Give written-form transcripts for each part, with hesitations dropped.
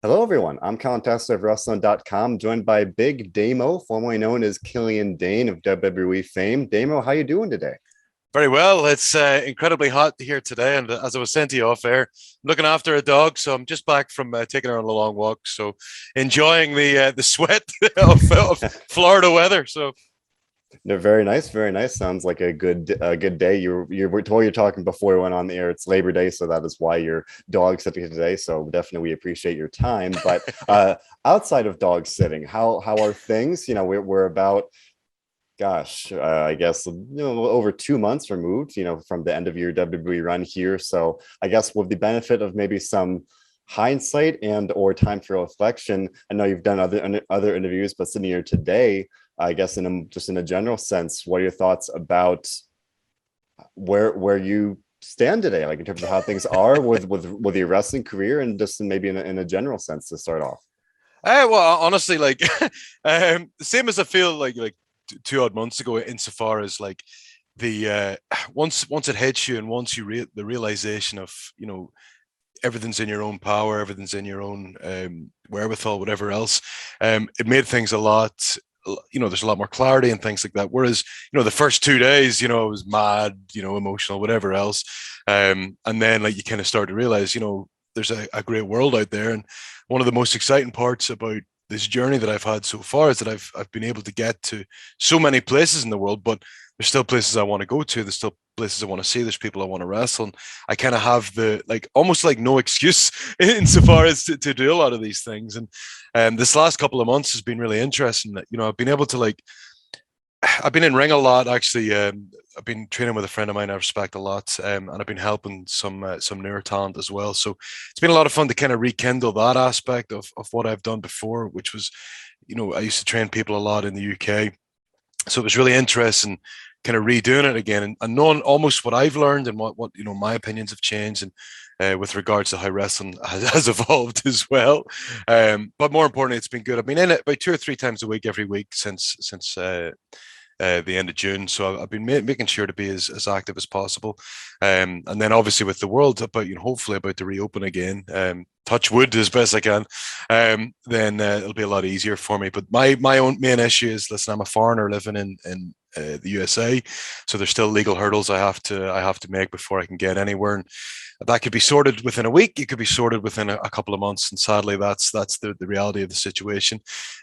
Hello, everyone. I'm Colin Tessier of WrestleZone.com, joined by Big Damo, formerly known as Killian Dain of WWE fame. Damo, how you doing today? Very well. It's incredibly hot here today, and as I was saying to you off air, I'm looking after a dog, so I'm just back from taking her on a long walk. So enjoying the sweat of Florida weather. So No, very nice, very nice. Sounds like a good day. You were told you're talking before we went on the air. It's Labor Day, so that is why your dog sitting today. So definitely we appreciate your time. But outside of dog sitting, how are things? We're about I guess over 2 months removed, from the end of your WWE run here. So I guess with the benefit of maybe some hindsight and or time for reflection, I know you've done other interviews, but sitting here today, I guess just in a general sense, what are your thoughts about where you stand today, like in terms of how things are with your wrestling career, and just maybe in a general sense to start off. well, honestly, like the same as I feel like 2 odd months ago, insofar as like the once it hits you, and once the realization of everything's in your own power, everything's in your own wherewithal, whatever else. It made things a lot. There's a lot more clarity and things like that. Whereas, the first 2 days, I was mad, emotional, whatever else. And then like you kind of start to realize, there's a great world out there. And one of the most exciting parts about this journey that I've had so far is that I've been able to get to so many places in the world, but there's still places I want to go to. There's still places I want to see. There's people I want to wrestle. And I kind of have almost like no excuse insofar as to do a lot of these things. And this last couple of months has been really interesting. That I've been able to I've been in ring a lot actually. I've been training with a friend of mine I respect a lot, and I've been helping some newer talent as well. So it's been a lot of fun to kind of rekindle that aspect of what I've done before, which was, I used to train people a lot in the UK. So it was really interesting kind of redoing it again, and knowing almost what I've learned and what my opinions have changed, and with regards to how wrestling has evolved as well. But more importantly, it's been good. I've been in it about 2 or 3 times a week every week since the end of June. So I've been making sure to be as active as possible. And then obviously with the world about, hopefully about to reopen again, touch wood as best I can, then it'll be a lot easier for me. But my own main issue is, listen, I'm a foreigner living in the USA, so there's still legal hurdles I have to make before I can get anywhere. And that could be sorted within a week. It could be sorted within a couple of months. And sadly, that's the reality of the situation.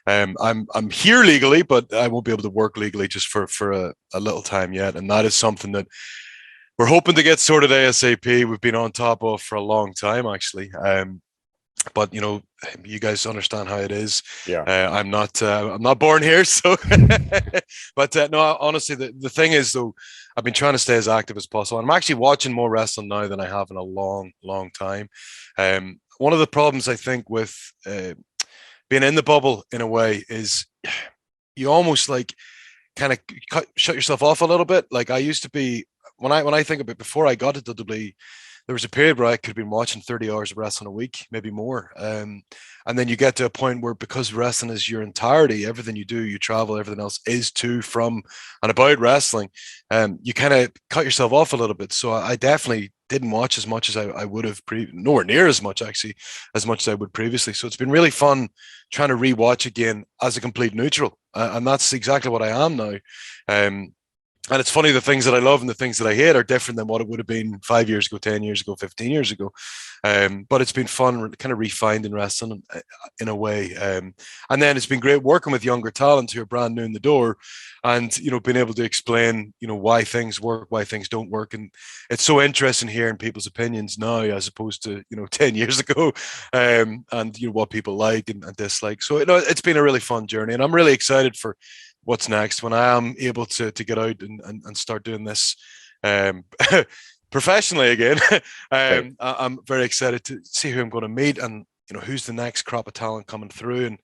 I'm here legally, but I won't be able to work legally just for a little time yet. And that is something that we're hoping to get sorted ASAP. We've been on top of for a long time, actually. But you guys understand how it is. Yeah. I'm not born here, so. But no, honestly, the thing is though, I've been trying to stay as active as possible. I'm actually watching more wrestling now than I have in a long, long time. One of the problems I think with being in the bubble in a way is you almost like kind of shut yourself off a little bit. Like I used to be, when I think about before I got to WWE, there was a period where I could have been watching 30 hours of wrestling a week, maybe more. And then you get to a point where, because wrestling is your entirety, everything you do, you travel, everything else is to, from, and about wrestling, you kind of cut yourself off a little bit. So I definitely didn't watch as much as I would have, nowhere near as much actually, as much as I would previously. So it's been really fun trying to rewatch again as a complete neutral. And that's exactly what I am now. And it's funny, the things that I love and the things that I hate are different than what it would have been 5 years ago, 10 years ago, 15 years ago. But it's been fun kind of refinding wrestling in a way. And then it's been great working with younger talent who are brand new in the door, and, being able to explain, why things work, why things don't work. And it's so interesting hearing people's opinions now as opposed to, 10 years ago, and, what people like and dislike. So, it's been a really fun journey, and I'm really excited for what's next when I am able to get out and start doing this professionally again. Right. I'm very excited to see who I'm going to meet, and who's the next crop of talent coming through.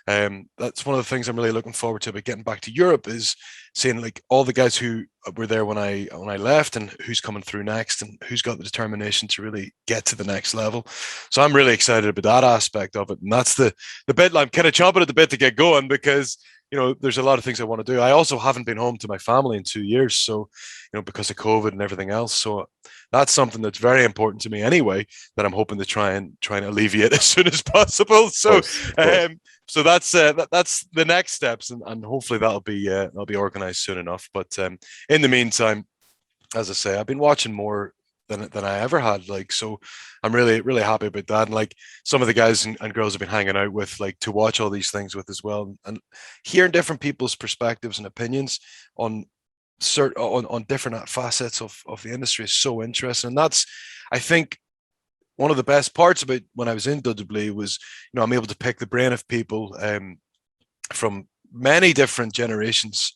And that's one of the things I'm really looking forward to about getting back to Europe, is seeing like all the guys who were there when I left, and who's coming through next, and who's got the determination to really get to the next level. So I'm really excited about that aspect of it, and that's the bit I'm kind of chomping at the bit to get going, because there's a lot of things I want to do. I also haven't been home to my family in 2 years, so because of COVID and everything else. So that's something that's very important to me anyway, that I'm hoping to try and alleviate as soon as possible. So Of course. so that's the next steps, and hopefully that'll be organized soon enough. But in the meantime, as I say, I've been watching more than I ever had. Like, so I'm really, really happy about that. And like some of the guys and girls I've been hanging out with, like to watch all these things with as well, and hearing different people's perspectives and opinions on on different facets of the industry is so interesting. And that's, I think, one of the best parts about when I was in WWE was, I'm able to pick the brain of people from many different generations,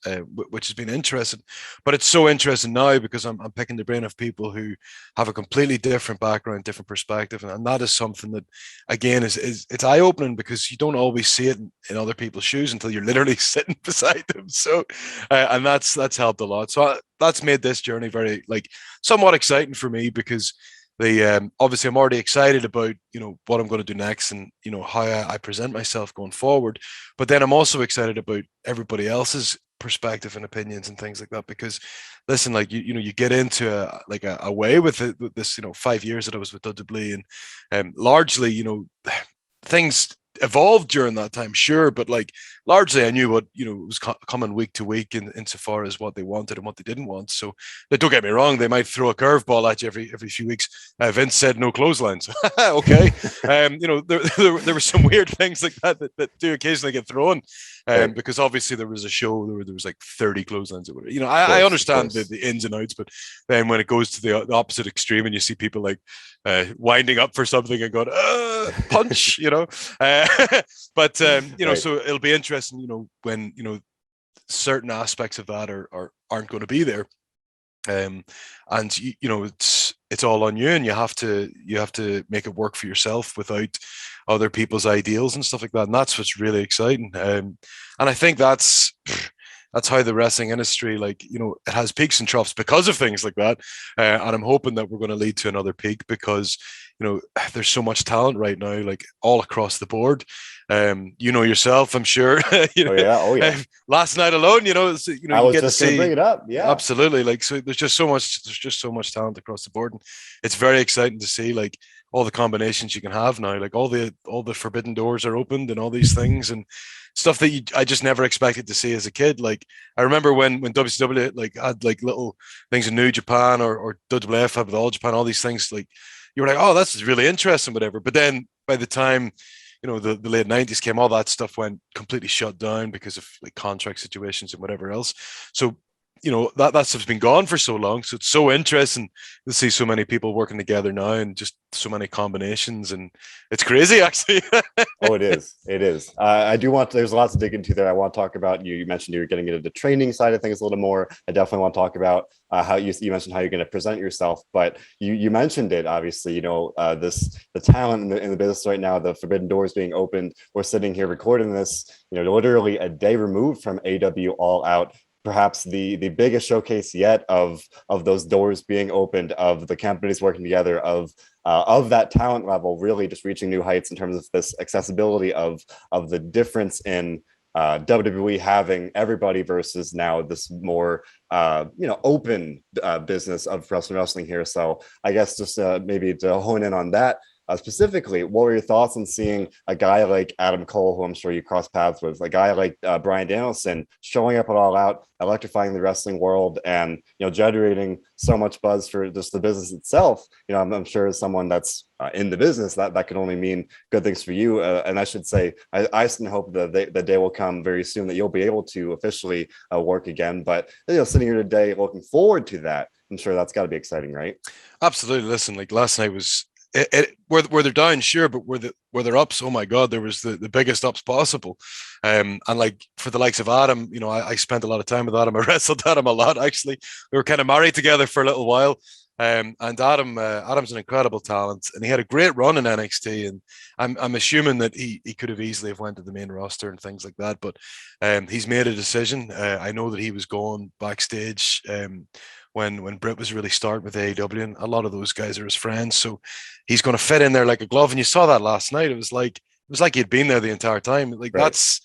which has been interesting. But it's so interesting now because I'm picking the brain of people who have a completely different background, different perspective, and that is something that, again, is it's eye opening because you don't always see it in other people's shoes until you're literally sitting beside them. So, and that's helped a lot. So that's made this journey very somewhat exciting for me because obviously I'm already excited about what I'm going to do next and how I present myself going forward, but then I'm also excited about everybody else's perspective and opinions and things like that, because listen, you get into a way with this 5 years that I was with WWE, and largely things evolved during that time, sure, but largely I knew what it was coming week to week insofar as what they wanted and what they didn't want. So don't get me wrong, they might throw a curveball at you every few weeks. Vince said no clotheslines. Okay. There were some weird things like that do occasionally get thrown, because obviously there was a show where there was like 30 clotheslines or whatever. I understand the ins and outs, but then when it goes to the opposite extreme and you see people winding up for something and going punch, but right. So it'll be interesting, when certain aspects of that aren't going to be there, and it's all on you, and you have to make it work for yourself without other people's ideals and stuff like that, and that's what's really exciting. And I think that's how the wrestling industry, it has peaks and troughs because of things like that. And I'm hoping that we're going to lead to another peak because, there's so much talent right now, all across the board. Yourself, I'm sure. Oh yeah. Last night alone, I was just going to bring it up. Yeah, absolutely. So there's just so much talent across the board, and it's very exciting to see all the combinations you can have now. All the forbidden doors are opened and all these things and stuff that I just never expected to see as a kid. I remember when WCW had little things in New Japan or WWF had with All Japan, all these things, you were oh, that's really interesting, whatever. But then by the time the late 90s came, all that stuff went completely shut down because of contract situations and whatever else. So that stuff's been gone for so long. So it's so interesting to see so many people working together now and just so many combinations, and it's crazy actually. Oh, it is. There's lots to dig into there. I want to talk about, you mentioned you're getting into the training side of things a little more. I definitely want to talk about how you mentioned how you're going to present yourself, but you mentioned it, obviously, the talent in the business right now, the forbidden doors being opened. We're sitting here recording this, literally a day removed from AEW All Out, perhaps the biggest showcase yet of those doors being opened, of the companies working together, of that talent level really just reaching new heights in terms of this accessibility of the difference in WWE having everybody versus now this more open business of wrestling here. So I guess just maybe to hone in on that. Specifically, what were your thoughts on seeing a guy like Adam Cole, who I'm sure you crossed paths with, a guy like Bryan Danielson showing up at All Out, electrifying the wrestling world, and generating so much buzz for just the business itself? I'm sure as someone that's in the business, that can only mean good things for you. And I should say, I still hope that the day will come very soon that you'll be able to officially work again. But sitting here today, looking forward to that, I'm sure that's got to be exciting, right? Absolutely. Listen, last night was. Where they're down, sure, but where they're ups, oh my god, there was the biggest ups possible. And for the likes of Adam, I spent a lot of time with Adam. I wrestled Adam a lot, actually. We were kind of married together for a little while. And Adam's an incredible talent, and he had a great run in NXT. And I'm assuming that he could have easily have went to the main roster and things like that, but he's made a decision. I know that he was going backstage when Britt was really starting with AEW, and a lot of those guys are his friends, so he's going to fit in there like a glove. And you saw that last night. It was like he'd been there the entire time. Right.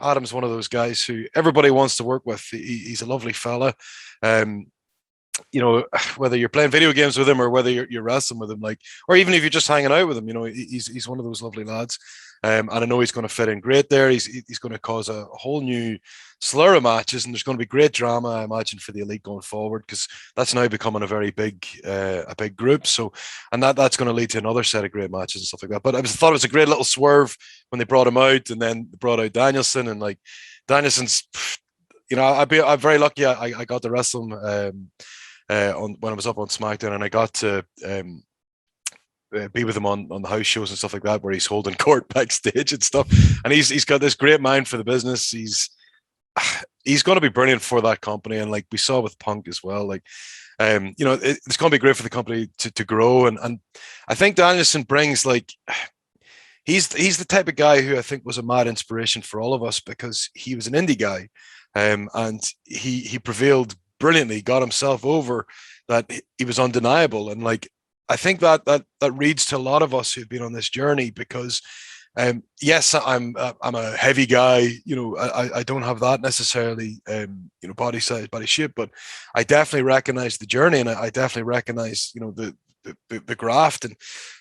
Adam's one of those guys who everybody wants to work with. He's a lovely fella. You know, whether you're playing video games with him or whether you're wrestling with him, like, or even if you're just hanging out with him, you know, he's one of those lovely lads. And I know he's going to fit in great there. He's going to cause a whole new slur of matches, and there's going to be great drama, I imagine, for the Elite going forward, because that's now becoming a very big group. So, and that's going to lead to another set of great matches and stuff like that. But I thought it was a great little swerve when they brought him out, and then brought out Danielson, and like Danielson's, you know, I'm very lucky. I got to wrestle him when I was up on SmackDown, and I got to be with him on the house shows and stuff like that, where he's holding court backstage and stuff. And he's got this great mind for the business. He's going to be brilliant for that company, and like we saw with Punk as well. Like, you know, it's going to be great for the company to grow. And I think Danielson brings, like, he's the type of guy who I think was a mad inspiration for all of us, because he was an indie guy, and he prevailed brilliantly, got himself over, that he was undeniable. And like, I think that reads to a lot of us who've been on this journey, because yes, I'm a heavy guy, you know, I don't have that necessarily, you know, body size, body shape, but I definitely recognize the journey, and I definitely recognize, you know, the graft.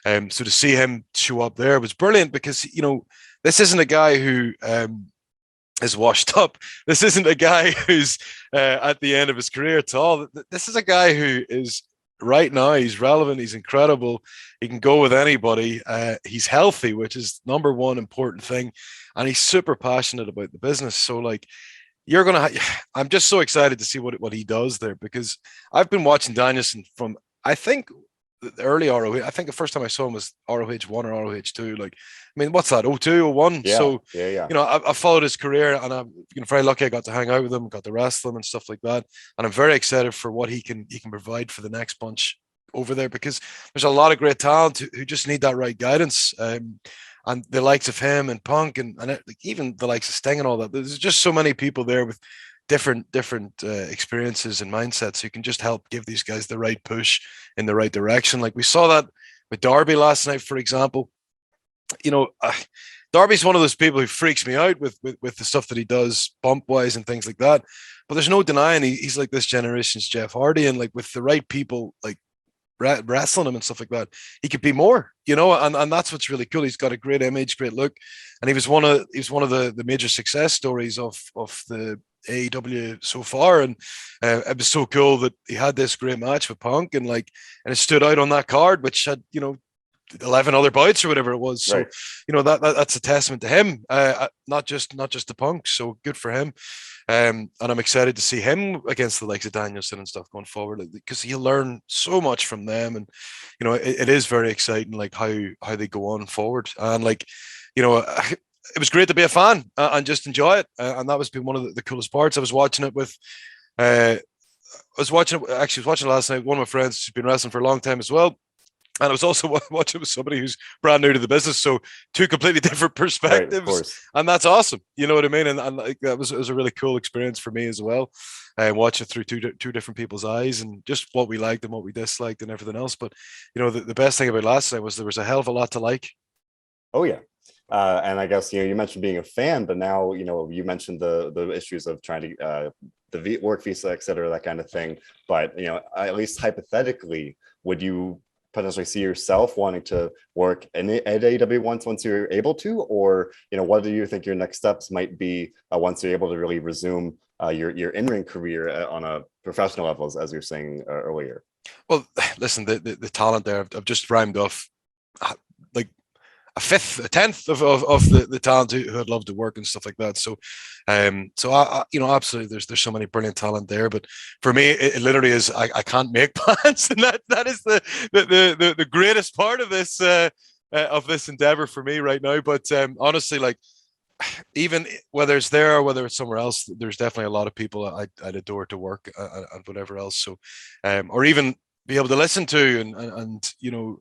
And so to see him show up there was brilliant, because, you know, this isn't a guy who is washed up. This isn't a guy who's at the end of his career at all. This is a guy who is right now, he's relevant, he's incredible, he can go with anybody, he's healthy, which is number one important thing, and he's super passionate about the business. So like, I'm just so excited to see what he does there, because I've been watching Danielson from, I think, the early ROH. I think the first time I saw him was ROH 1 or ROH 2. Like, I mean, what's that, 02, 01? Yeah, so yeah. You know, I followed his career, and I'm, you know, very lucky I got to hang out with him, got to wrestle him and stuff like that. And I'm very excited for what he can provide for the next bunch over there, because there's a lot of great talent who just need that right guidance. And the likes of him and Punk and even the likes of Sting and all that. There's just so many people there with different experiences and mindsets who can just help give these guys the right push in the right direction. Like we saw that with Darby last night, for example. You know, Darby's one of those people who freaks me out with the stuff that he does bump wise and things like that. But there's no denying he's like this generation's Jeff Hardy, and like with the right people, like wrestling him and stuff like that, he could be more, you know, and that's what's really cool. He's got a great image, great look, and he was one of the major success stories of the AEW so far. And it was so cool that he had this great match with Punk, and it stood out on that card, which had, you know, 11 other bouts or whatever it was. So, right. You know, that's a testament to him, not just the Punk. So good for him. And I'm excited to see him against the likes of Danielson and stuff going forward, because he'll learn so much from them. And, you know, it is very exciting, like how they go on forward. And like, you know, it was great to be a fan and just enjoy it. And that was been one of the coolest parts. I was watching it with, I was watching last night. One of my friends who's been wrestling for a long time as well. And I was also watching with somebody who's brand new to the business, so two completely different perspectives, right, and that's awesome. You know what I mean? And like, it was a really cool experience for me as well, watch it through two different people's eyes, and just what we liked and what we disliked and everything else. But you know, the best thing about last night was there was a hell of a lot to like. Oh yeah. And I guess, you know, you mentioned being a fan, but now, you know, you mentioned the issues of trying to the work visa, et cetera, that kind of thing. But, you know, at least hypothetically, would you potentially see yourself wanting to work at AEW once you're able to, or, you know, what do you think your next steps might be once you're able to really resume your in-ring career on a professional level, as you're saying earlier? Well, listen, the talent there, I've just rhymed off like a tenth of the talent who I'd love to work and stuff like that. So, I you know, absolutely, there's so many brilliant talent there. But for me, it literally is I can't make plans, and that is the greatest part of this endeavor for me right now. But honestly, like, even whether it's there or whether it's somewhere else, there's definitely a lot of people I'd adore to work and whatever else. So, or even be able to listen to and you know,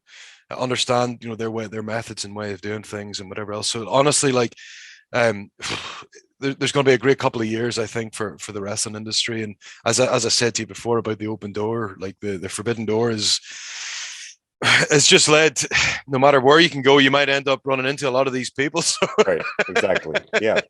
understand, you know, their methods and way of doing things and whatever else. So honestly, like, there's going to be a great couple of years, I think, for the wrestling industry. And as I said to you before about the open door, like the forbidden door is it's just led to, no matter where you can go, you might end up running into a lot of these people. So. Right, exactly. Yeah.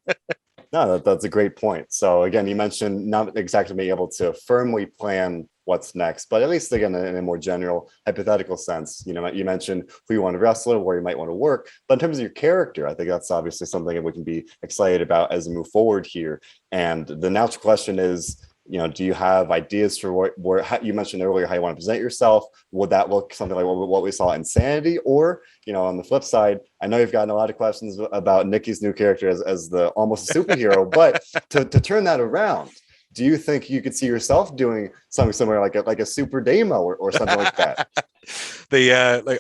No, that's a great point. So again, you mentioned not exactly being able to firmly plan what's next, but at least again in a more general hypothetical sense. You mentioned who you want to wrestle, where you might want to work, but in terms of your character, I think that's obviously something that we can be excited about as we move forward here. And the natural question is, do you have ideas for how you mentioned earlier how you want to present yourself? Would that look something like what we saw in Sanity? Or, on the flip side, I know you've gotten a lot of questions about Nikki's new character as the almost a superhero, but to turn that around, do you think you could see yourself doing something similar, like a super Damo or something like that?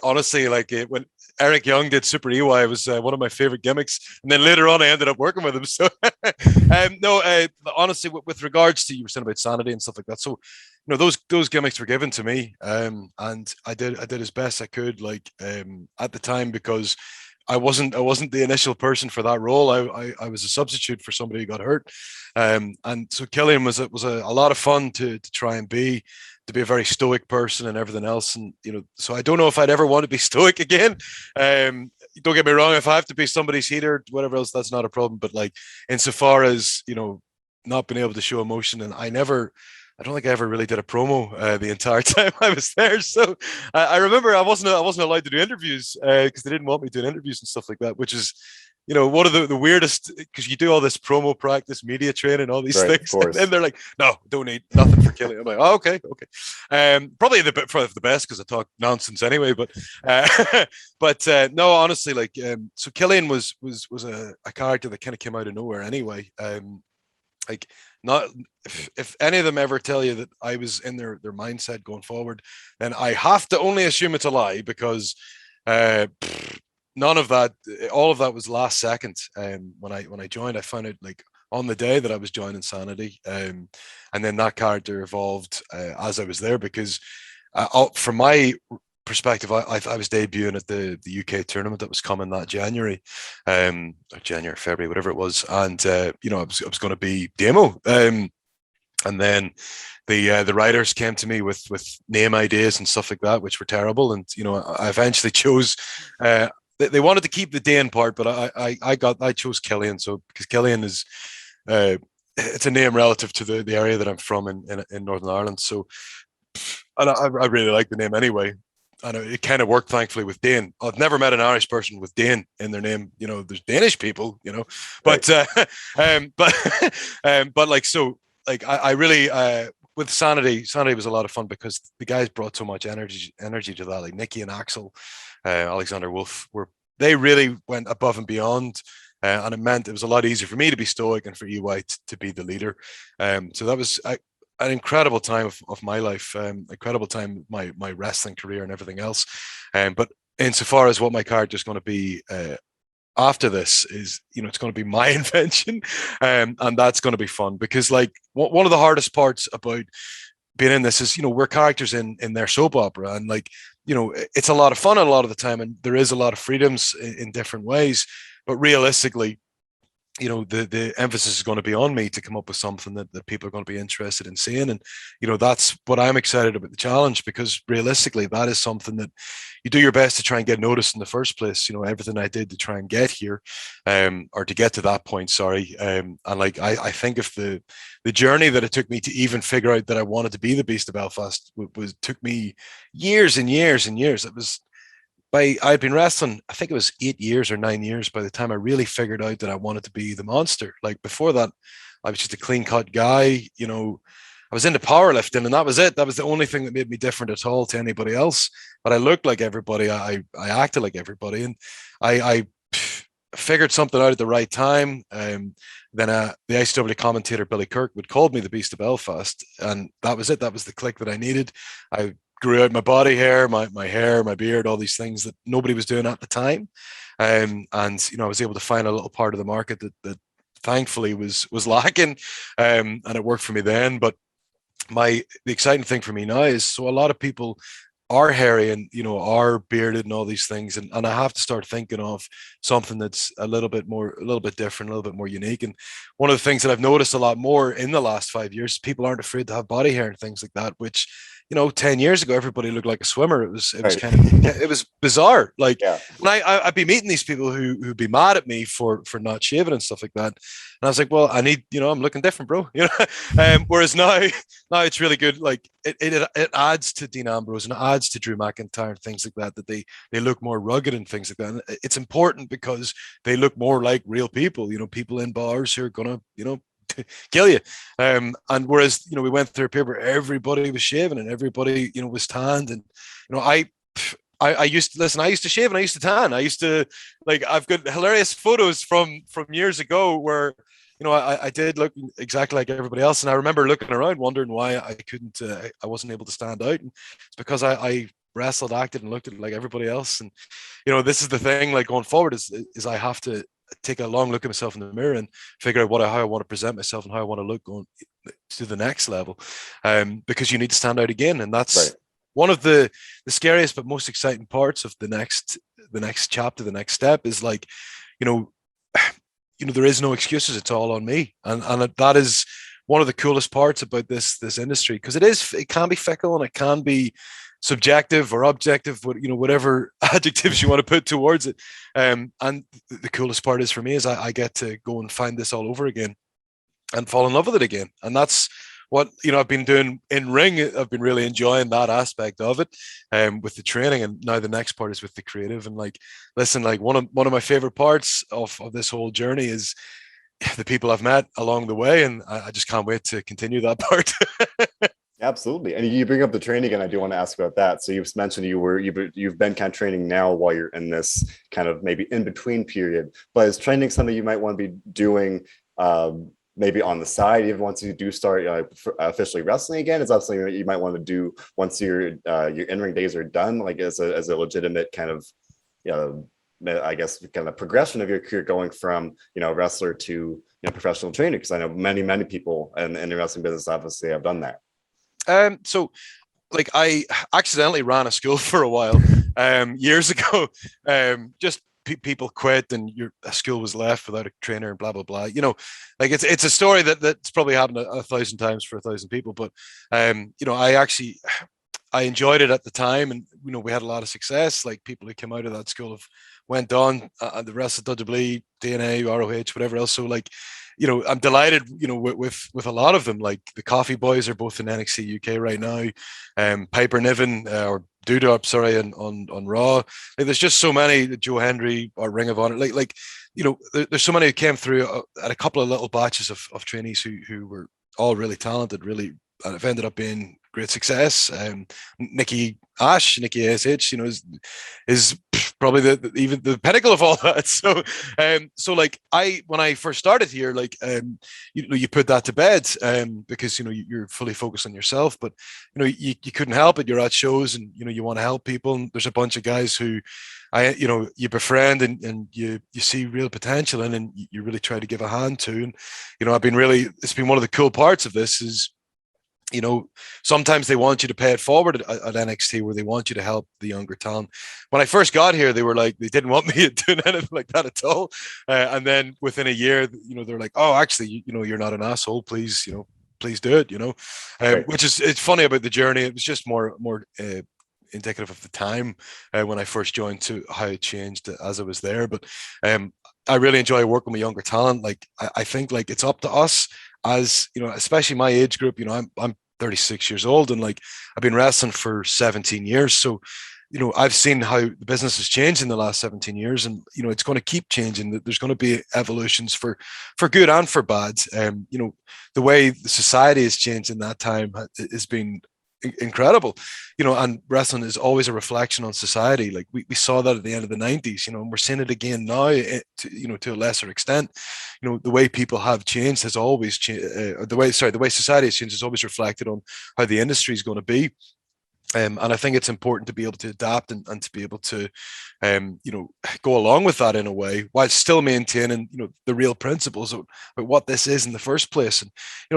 Honestly, when Eric Young did Super EY, it was one of my favorite gimmicks, and then later on I ended up working with him. So no, honestly, with regards to, you were saying about Sanity and stuff like that, so those gimmicks were given to me, and I did as best I could, at the time, because I wasn't the initial person for that role. I was a substitute for somebody who got hurt, and so Killian was a lot of fun to try and be a very stoic person and everything else. And so I don't know if I'd ever want to be stoic again. Don't get me wrong, if I have to be somebody's heater, whatever else, that's not a problem. But insofar as not being able to show emotion, and I don't think I ever really did a promo the entire time I was there. So I remember I wasn't allowed to do interviews because they didn't want me doing interviews and stuff like that, which is, one of the weirdest, because you do all this promo practice, media training, all these things, and then they're like, no, don't need nothing for Killian. I'm like, oh, okay. Probably for the best, because I talk nonsense anyway. But no, honestly, so Killian was a character that kind of came out of nowhere anyway. Not if any of them ever tell you that I was in their mindset going forward, then I have to only assume it's a lie, because none of that, all of that was last second. When I joined, I found out on the day that I was joining Sanity, and then that character evolved as I was there, because from my perspective, I was debuting at the UK tournament that was coming that January, January, February, whatever it was, and I was going to be Damo, and then the writers came to me with name ideas and stuff like that, which were terrible, and I eventually chose. They wanted to keep the Dain part, but I chose Killian. So because Killian is, it's a name relative to the area that I'm from in Northern Ireland. So, and I really like the name anyway. And it kind of worked, thankfully, with Dain. I've never met an Irish person with Dain in their name. There's Danish people, but I really with Sanity was a lot of fun, because the guys brought so much energy to that. Like Nikki and Axel, Alexander Wolf, they really went above and beyond, and it meant it was a lot easier for me to be stoic and for EY to be the leader. So that was an incredible time of my life, incredible time, my wrestling career and everything else. But insofar as what my character is going to be after this is, it's going to be my invention, and that's going to be fun, because one of the hardest parts about being in this is, we're characters in their soap opera, and it's a lot of fun a lot of the time, and there is a lot of freedoms in different ways, but realistically, the emphasis is going to be on me to come up with something that people are going to be interested in seeing. And, that's what I'm excited about, the challenge, because realistically, that is something that you do your best to try and get noticed in the first place. Everything I did to try and get here, or to get to that point, sorry. And I think if the journey that it took me to even figure out that I wanted to be the Beast of Belfast took me years and years and years. It was, I'd been wrestling, I think it was 8 years or 9 years by the time I really figured out that I wanted to be the monster. Before that, I was just a clean cut guy. I was into powerlifting, and that was it. That was the only thing that made me different at all to anybody else. But I looked like everybody. I acted like everybody, and I figured something out at the right time. Then the ICW commentator Billy Kirkwood called me the Beast of Belfast, and that was it. That was the click that I needed. I grew out my body hair, my hair, my beard, all these things that nobody was doing at the time. And I was able to find a little part of the market that thankfully was lacking. And it worked for me then. But the exciting thing for me now is, so a lot of people are hairy and are bearded and all these things, and I have to start thinking of something that's a little bit different, a little bit more unique. And one of the things that I've noticed a lot more in the last 5 years, people aren't afraid to have body hair and things like that, which 10 years ago everybody looked like a swimmer. It was Right. kind of it was bizarre. Like, Yeah. and I'd be meeting these people who'd be mad at me for not shaving and stuff like that, and I was like, well, I need, I'm looking different, bro. Whereas now it's really good. Like it adds to Dean Ambrose and it adds to Drew McIntyre and things like that, that they look more rugged and things like that. And it's important because they look more like real people, people in bars who are gonna, kill you. And whereas, we went through a period where everybody was shaving and everybody, was tanned. And, I used to listen. I used to shave and I used to tan. I used to, like, I've got hilarious photos from years ago where I did look exactly like everybody else, and I remember looking around wondering why I couldn't, I wasn't able to stand out, and it's because I wrestled, acted, and looked like everybody else. And this is the thing. Like, going forward is I have to take a long look at myself in the mirror and figure out how I want to present myself and how I want to look going to the next level, because you need to stand out again, and that's Right. one of the scariest but most exciting parts of the next chapter, the next step is like, you know, there is no excuses. It's all on me, and that is one of the coolest parts about this industry, because it can be fickle and it can be subjective or objective, whatever adjectives you want to put towards it. And the coolest part is for me is I get to go and find this all over again and fall in love with it again, and that's what I've been doing in ring. I've been really enjoying that aspect of it, with the training, and now the next part is with the creative. And like, listen, like one of my favorite parts of this whole journey is the people I've met along the way, and I just can't wait to continue that part. Absolutely. And you bring up the training, and I do want to ask about that. So you've mentioned you've been kind of training now while you're in this kind of maybe in between period, but is training something you might want to be doing, maybe on the side, even once you do start officially wrestling again? Is that something that you might want to do once your in-ring days are done, like as a legitimate kind of, I guess, kind of progression of your career, going from wrestler to professional trainer? Because I know many people in the wrestling business obviously have done that. So, like, I accidentally ran a school for a while, years ago. Just people quit, and a school was left without a trainer, and blah blah blah. Like, it's a story that's probably happened a thousand times for 1,000 people. But I enjoyed it at the time, and we had a lot of success. Like, people who came out of that school have went on, and the rest of WWE, DNA, ROH, whatever else. So, like, I'm delighted, with a lot of them. Like, the Coffee Boys are both in NXT UK right now. Piper Niven, or Doudrop, sorry, on Raw. Like, there's just so many. Joe Hendry or Ring of Honor. There's so many who came through at a couple of little batches of trainees who were all really talented, really, and have ended up being great success. Nikki ASH, is probably even the pinnacle of all that. So like, when I first started here, like, you put that to bed, because you're fully focused on yourself. But you couldn't help it. You're at shows, and you want to help people, and there's a bunch of guys who you befriend, and you see real potential in, and you really try to give a hand to. And it's been one of the cool parts of this is, sometimes they want you to pay it forward at NXT, where they want you to help the younger talent. When I first got here, they were like, they didn't want me doing anything like that at all. And then within a year, they're like, oh, actually, you're not an asshole. Please, please do it, Right. which is, it's funny about the journey. It was just more indicative of the time, when I first joined, to how it changed as I was there. But I really enjoy working with younger talent. Like, I think, like, it's up to us, as especially my age group. I'm 36 years old, and like, I've been wrestling for 17 years. So, I've seen how the business has changed in the last 17 years, and it's going to keep changing. There's going to be evolutions for good and for bad. The way the society has changed in that time has been incredible, and wrestling is always a reflection on society. Like, we saw that at the end of the 90s, and we're seeing it again now, to a lesser extent. The way people have changed has always changed. The way society has changed is always reflected on how the industry is going to be. And I think it's important to be able to adapt, and to be able to, go along with that in a way, while still maintaining, the real principles of what this is in the first place. And,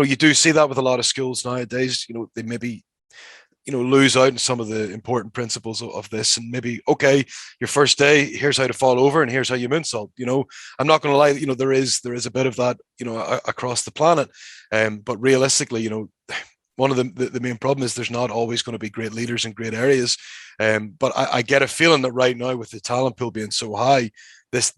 you do see that with a lot of schools nowadays. They maybe, lose out on some of the important principles of this, and maybe, okay, your first day, here's how to fall over and here's how you moonsault. I'm not going to lie, there is a bit of that, across the planet. But realistically, one of the main problem is there's not always going to be great leaders in great areas. But I get a feeling that right now, with the talent pool being so high,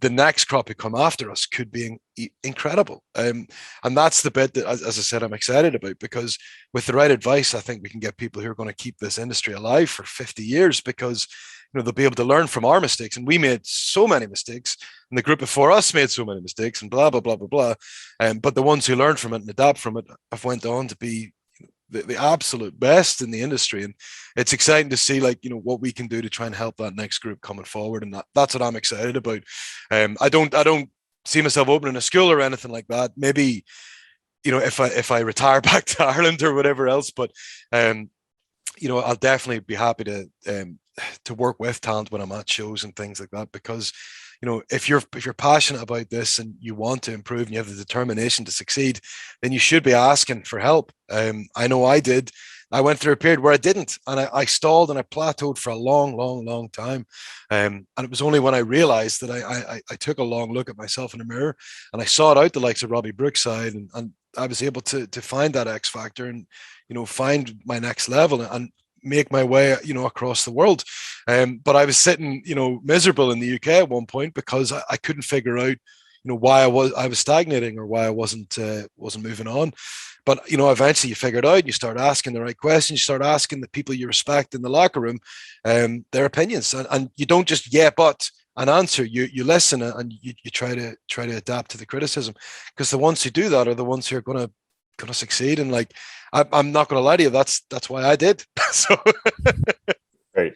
the next crop who come after us could be incredible. And that's the bit that, as I said, I'm excited about, because with the right advice, I think we can get people who are going to keep this industry alive for 50 years, because they'll be able to learn from our mistakes. And we made so many mistakes, and the group before us made so many mistakes, and blah, blah, blah, blah, blah. But the ones who learn from it and adapt from it have went on to be the absolute best in the industry. And it's exciting to see, what we can do to try and help that next group coming forward. And that's what I'm excited about. I don't see myself opening a school or anything like that. Maybe, if I retire back to Ireland or whatever else, but I'll definitely be happy to work with talent when I'm at shows and things like that, because if you're passionate about this and you want to improve and you have the determination to succeed, then you should be asking for help. I know I did. I went through a period where I didn't, and I stalled and I plateaued for a long, long, long time. And it was only when I realized that I took a long look at myself in the mirror and I sought out the likes of Robbie Brookside, and I was able to find that X factor and, find my next level and make my way, across the world. But I was sitting, miserable in the UK at one point, because I couldn't figure out, why I was stagnating, or why I wasn't moving on. But, eventually you figure it out, you start asking the right questions, you start asking the people you respect in the locker room, their opinions, and you don't just but an answer. You listen, and you try to adapt to the criticism, because the ones who do that are the ones who are going to succeed. And I'm not going to lie to you, that's why I did. So great.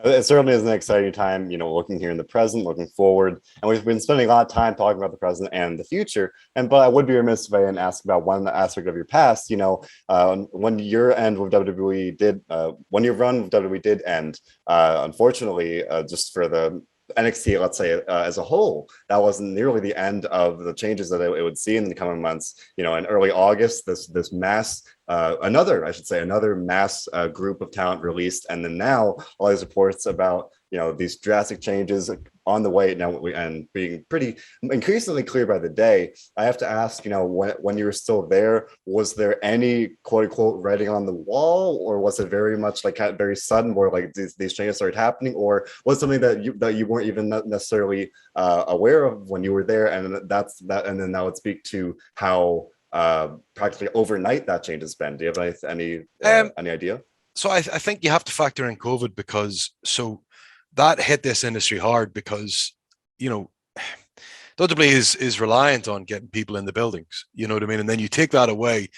It certainly is an exciting time, looking here in the present, looking forward. And we've been spending a lot of time talking about the present and the future. But I would be remiss if I didn't ask about one aspect of your past. When your end with WWE did, when your run with WWE did end, unfortunately, just for the NXT, let's say, as a whole, that wasn't nearly the end of the changes that it would see in the coming months. In early August, this mass, another mass group of talent released, and then now all these reports about these drastic changes on the way now, and being pretty increasingly clear by the day. I have to ask, when you were still there, was there any quote unquote writing on the wall, or was it very much very sudden, where these changes started happening, or was it something that you weren't even necessarily aware of when you were there? And that's that, and then that would speak to how practically overnight that change has been. Do you have any idea? So I think you have to factor in COVID, because that hit this industry hard, because WWE is reliant on getting people in the buildings, you know what I mean? And then you take that away,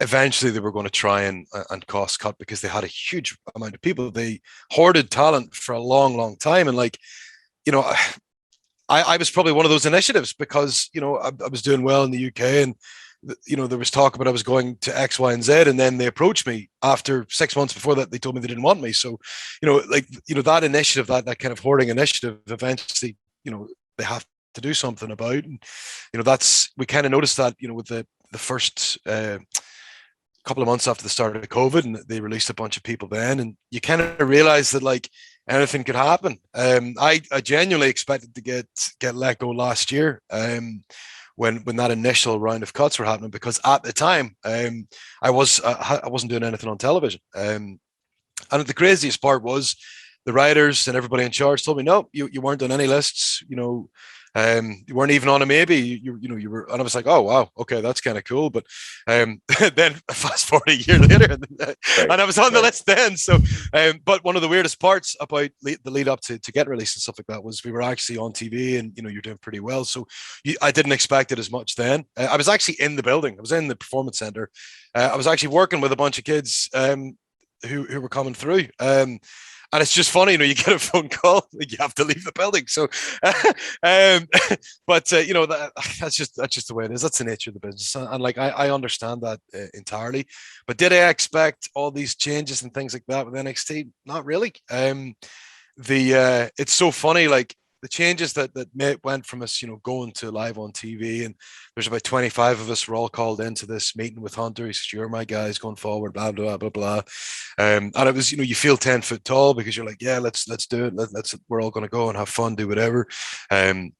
eventually they were going to try and cost cut, because they had a huge amount of people. They hoarded talent for a long, long time. And I was probably one of those initiatives, because I was doing well in the UK, and there was talk about I was going to X, Y, and Z, and then they approached me after 6 months before that. They told me they didn't want me. So, that initiative, that kind of hoarding initiative, eventually, they have to do something about. And, we kind of noticed that, with the first couple of months after the start of COVID, and they released a bunch of people then, and you kind of realize that anything could happen. I genuinely expected to get let go last year. When that initial round of cuts were happening, because at the time I wasn't doing anything on television, and the craziest part was the writers and everybody in charge told me, no, you weren't on any lists, you weren't even on a maybe, you were, and I was like, oh wow, okay, that's kind of cool. But then fast forward a year later, and I was on the list then. So but one of the weirdest parts about the lead up to get released and stuff like that was we were actually on TV, and you're doing pretty well. So I didn't expect it as much then. I was actually in the building. I was in the performance center. I was actually working with a bunch of kids who were coming through. And it's just funny, you get a phone call, you have to leave the building. So, but that's just the way it is. That's the nature of the business, and I understand that entirely. But did I expect all these changes and things like that with NXT? Not really. It's so funny. The the changes that went from us, going to live on TV, and there's about 25 of us. We're all called into this meeting with Hunter. He says, "You're my guys going forward." Blah blah blah blah. And it was, you feel 10 foot tall because you're like, yeah, let's do it. We're all going to go and have fun, do whatever. And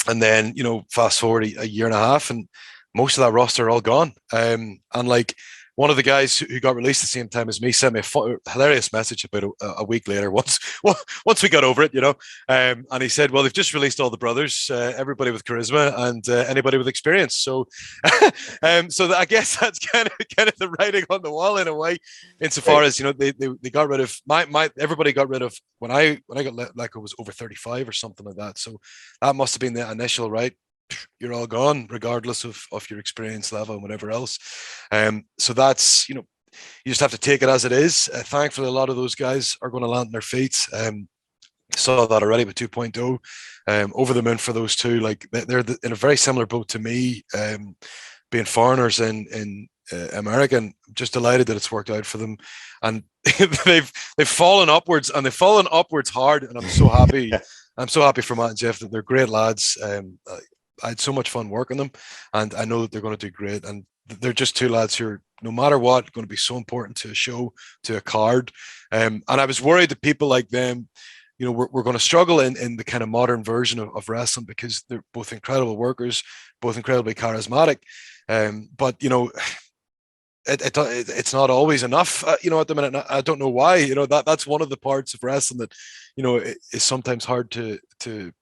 then fast forward a year and a half, and most of that roster are all gone. And like, one of the guys who got released at the same time as me sent me a hilarious message about a week later, once we got over it, and he said, well, they've just released all the brothers, everybody with charisma and anybody with experience. So so I guess that's kind of the writing on the wall in a way, insofar as, they got rid of everybody got rid of, when I got let go, was over 35 or something like that. So that must have been the initial, right? You're all gone, regardless of your experience level and whatever else. So that's, you just have to take it as it is. Thankfully, a lot of those guys are going to land on their feet. Saw that already with 2.0. Over the moon for those two. Like, they're in a very similar boat to me, being foreigners in America. And I'm just delighted that it's worked out for them. And they've fallen upwards, and they've fallen upwards hard. And I'm so happy. I'm so happy for Matt and Jeff that they're great lads. I had so much fun working them, and I know that they're going to do great. And they're just two lads who are, no matter what, going to be so important to a show, to a card. And I was worried that people like them, we're going to struggle in the kind of modern version of wrestling, because they're both incredible workers, both incredibly charismatic. But it's not always enough, at the minute. I don't know why. That's one of the parts of wrestling that, is sometimes hard to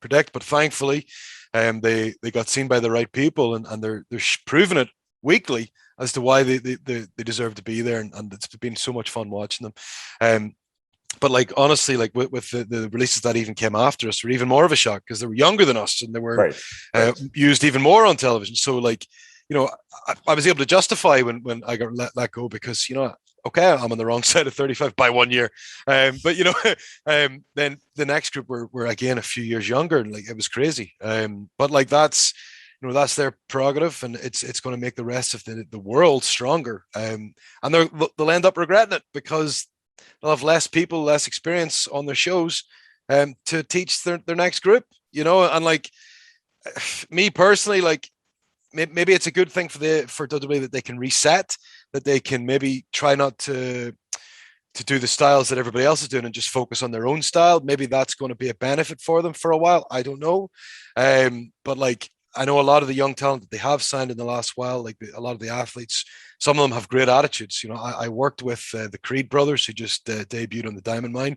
predict. But thankfully, they got seen by the right people, and they're proving it weekly as to why they deserve to be there, and it's been so much fun watching them. But like, honestly, like with the releases that even came after us were even more of a shock, because they were younger than us, and they were used even more on television. So like, I was able to justify when I got let go, because okay, I'm on the wrong side of 35 by 1 year. But then the next group were again a few years younger, and like, it was crazy. But like, that's that's their prerogative, and it's going to make the rest of the world stronger. And they'll end up regretting it, because they'll have less people, less experience on their shows to teach their next group. And like, me personally, like, maybe it's a good thing for WWE that they can reset, that they can maybe try not to do the styles that everybody else is doing and just focus on their own style. Maybe that's going to be a benefit for them for a while. I don't know. But like, I know a lot of the young talent that they have signed in the last while, like a lot of the athletes, some of them have great attitudes. I worked with the Creed brothers, who just debuted on the Diamond Mine.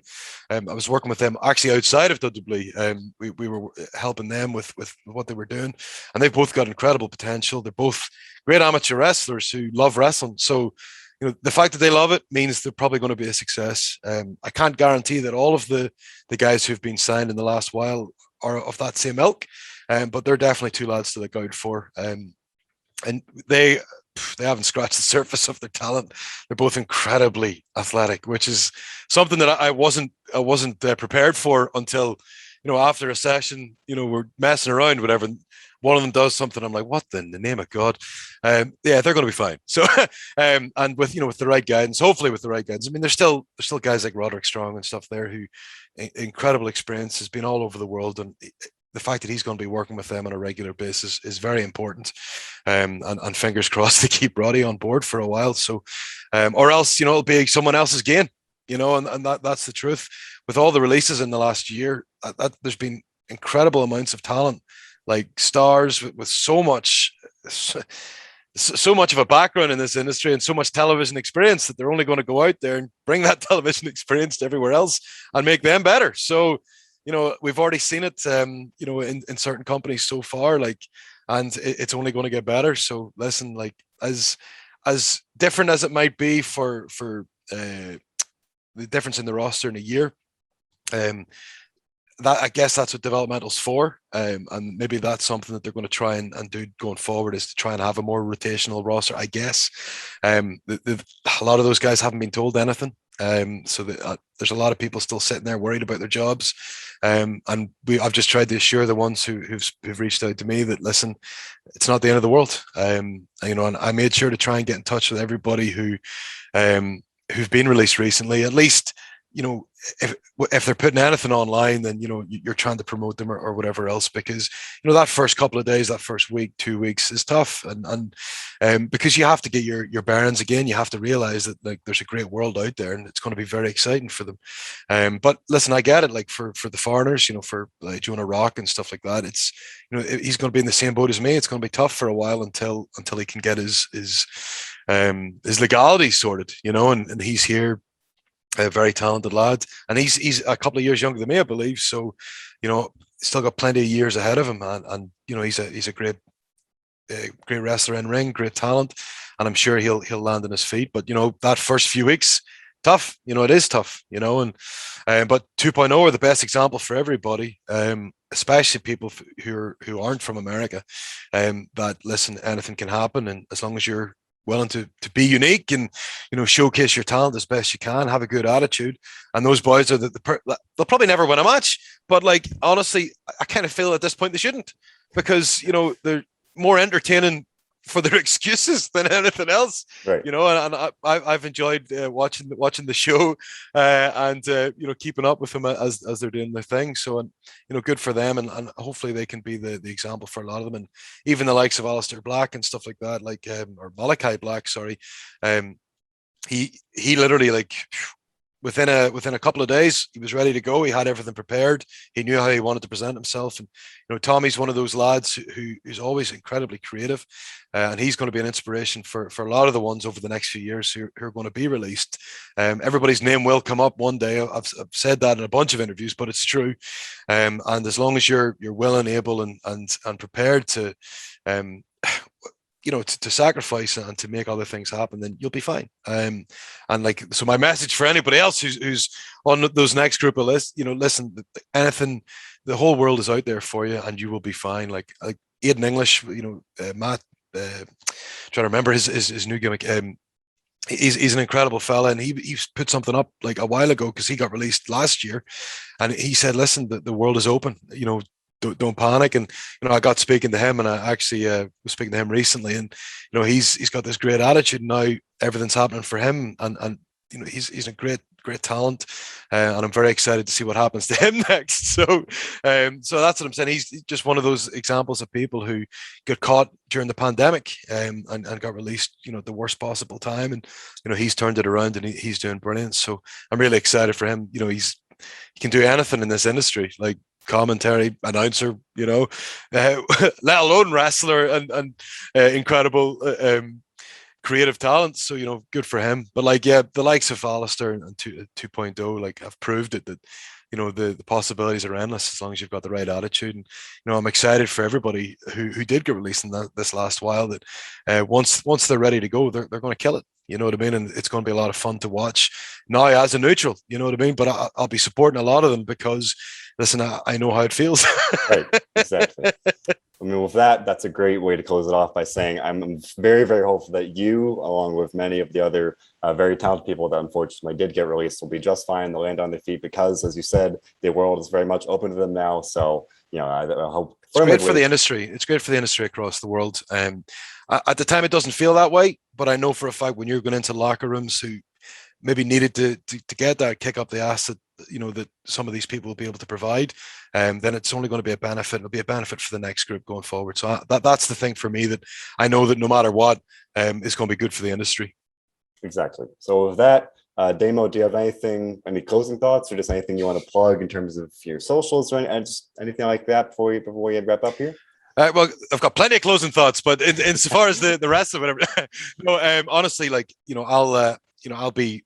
I was working with them actually outside of WWE. We were helping them with what they were doing, and they've both got incredible potential. They're both great amateur wrestlers who love wrestling. So, the fact that they love it means they're probably going to be a success. I can't guarantee that all of the guys who've been signed in the last while are of that same ilk, but they're definitely two lads to look out for. And they haven't scratched the surface of their talent. They're both incredibly athletic, which is something that I wasn't prepared for until, after a session, we're messing around, whatever. One of them does something, I'm like, what in the name of God? Yeah, they're going to be fine. So, and with the right guidance, hopefully with the right guidance. I mean, there's still guys like Roderick Strong and stuff there who incredible experience, has been all over the world, and the fact that he's going to be working with them on a regular basis is very important. And fingers crossed they keep Roddy on board for a while. So, or else, it'll be someone else's gain, and that's the truth. With all the releases in the last year, there's been incredible amounts of talent, like stars with so much of a background in this industry and so much television experience, that they're only going to go out there and bring that television experience to everywhere else and make them better. So, we've already seen it, in certain companies so far, like, and it's only going to get better. So listen, like, as different as it might be for the difference in the roster in a year, that, I guess that's what developmental's for. And maybe that's something that they're going to try and do going forward, is to try and have a more rotational roster, I guess. A lot of those guys haven't been told anything. So there's a lot of people still sitting there worried about their jobs. And I've just tried to assure the ones who've reached out to me that, listen, it's not the end of the world. And I made sure to try and get in touch with everybody who've been released recently, at least, if they're putting anything online, then you're trying to promote them or whatever else, because that first couple of days, that first week, 2 weeks is tough, and because you have to get your bearings again. You have to realize that like there's a great world out there, and it's going to be very exciting for them. But listen, I get it. Like for the foreigners, for like Jonah Rock and stuff like that, it's he's going to be in the same boat as me. It's going to be tough for a while until he can get his legality sorted, and he's here. A very talented lad, and he's a couple of years younger than me, I believe. So, still got plenty of years ahead of him, and he's a great wrestler in ring, great talent, and I'm sure he'll land on his feet. But that first few weeks, tough. It is tough. And but 2.0 are the best example for everybody, especially people who aren't from America. That listen, anything can happen, and as long as you're willing to be unique and showcase your talent as best you can, have a good attitude, and those boys are they'll probably never win a match, but like honestly, I kind of feel at this point they shouldn't, because they're more entertaining for their excuses than anything else, right? And I've enjoyed watching the show and keeping up with them as they're doing their thing. So, and good for them, and hopefully they can be the example for a lot of them, and even the likes of Alistair Black and stuff like that, like or Malachi Black, sorry. He literally, like, within a couple of days, he was ready to go. He had everything prepared. He knew how he wanted to present himself. And Tommy's one of those lads who's always incredibly creative, and he's going to be an inspiration for a lot of the ones over the next few years who are going to be released. Everybody's name will come up one day. I've said that in a bunch of interviews, but it's true. And as long as you're willing, able, and prepared to to sacrifice and to make other things happen, then you'll be fine. And like, so my message for anybody else who's on those next group of lists, listen, anything, the whole world is out there for you, and you will be fine. Like Aiden English, Matt, trying to remember his new gimmick. He's an incredible fella, and he put something up like a while ago, because he got released last year, and he said, listen, the world is open, don't panic. And I got speaking to him, and I actually was speaking to him recently, and he's got this great attitude now. Everything's happening for him, and he's a great talent, and I'm very excited to see what happens to him next. So that's what I'm saying. He's just one of those examples of people who got caught during the pandemic, and got released the worst possible time, and he's turned it around, and he's doing brilliant. So I'm really excited for him. He can do anything in this industry, like commentary, announcer, let alone wrestler, and incredible creative talent. So good for him. But like, yeah, the likes of Alistair and 2.0 like have proved it, that the possibilities are endless as long as you've got the right attitude. And I'm excited for everybody who did get released in this last while, that once they're ready to go, they're going to kill it. You know what I mean? And it's going to be a lot of fun to watch now as a neutral, you know what I mean? But I'll be supporting a lot of them, because listen, I know how it feels. Right, exactly. I mean, with that's a great way to close it off by saying I'm very, very hopeful that you, along with many of the other very talented people that unfortunately did get released, will be just fine. They'll land on their feet, because, as you said, the world is very much open to them now. So, I hope it's great for the industry. It's great for the industry across the world. At the time, it doesn't feel that way, but I know for a fact when you're going into locker rooms who maybe needed to get that kick up the ass that that some of these people will be able to provide, then it's only going to be a benefit. It'll be a benefit for the next group going forward. So that's the thing for me, that I know that no matter what, it's going to be good for the industry. Exactly. So with that, Damo, do you have any closing thoughts, or just anything you want to plug in terms of your socials, or anything like that before we wrap up here? Well, I've got plenty of closing thoughts, but in so far as the rest of it, no, honestly, like, I'll be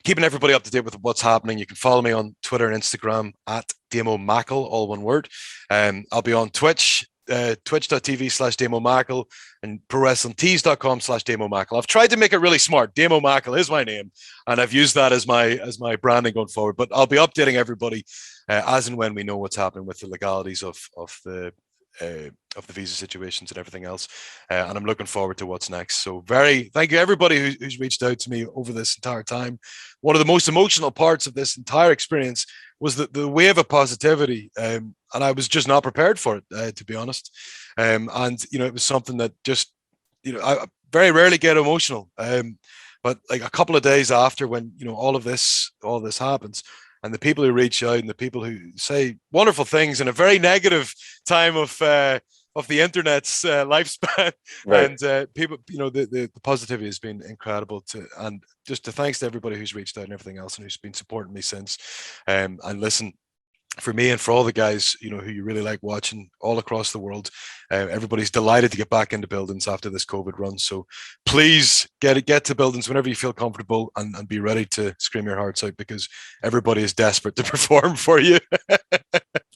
keeping everybody up to date with what's happening. You can follow me on Twitter and Instagram at Damo Mackle, all one word. I'll be on Twitch, twitch.tv/Damo Mackle, and prowrestlingtees.com/Damo Mackle. I've tried to make it really smart. Damo Mackle is my name, and I've used that as my branding going forward. But I'll be updating everybody as and when we know what's happening with the legalities of the visa situations and everything else, and I'm looking forward to what's next. So thank you everybody who's reached out to me over this entire time. One of the most emotional parts of this entire experience was the wave of positivity, and I was just not prepared for it, to be honest. And it was something that just, I very rarely get emotional, but like a couple of days after, when all this happens, and the people who reach out and the people who say wonderful things in a very negative time of the internet's lifespan. Right. And people, the positivity has been incredible. And just to thanks to everybody who's reached out and everything else and who's been supporting me since. And listen, for me and for all the guys, who you really like watching all across the world, everybody's delighted to get back into buildings after this COVID run. So please get to buildings whenever you feel comfortable, and be ready to scream your hearts out, because everybody is desperate to perform for you.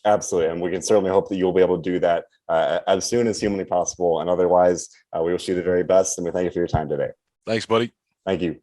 Absolutely. And we can certainly hope that you'll be able to do that as soon as humanly possible. And otherwise, we wish you the very best. And we thank you for your time today. Thanks, buddy. Thank you.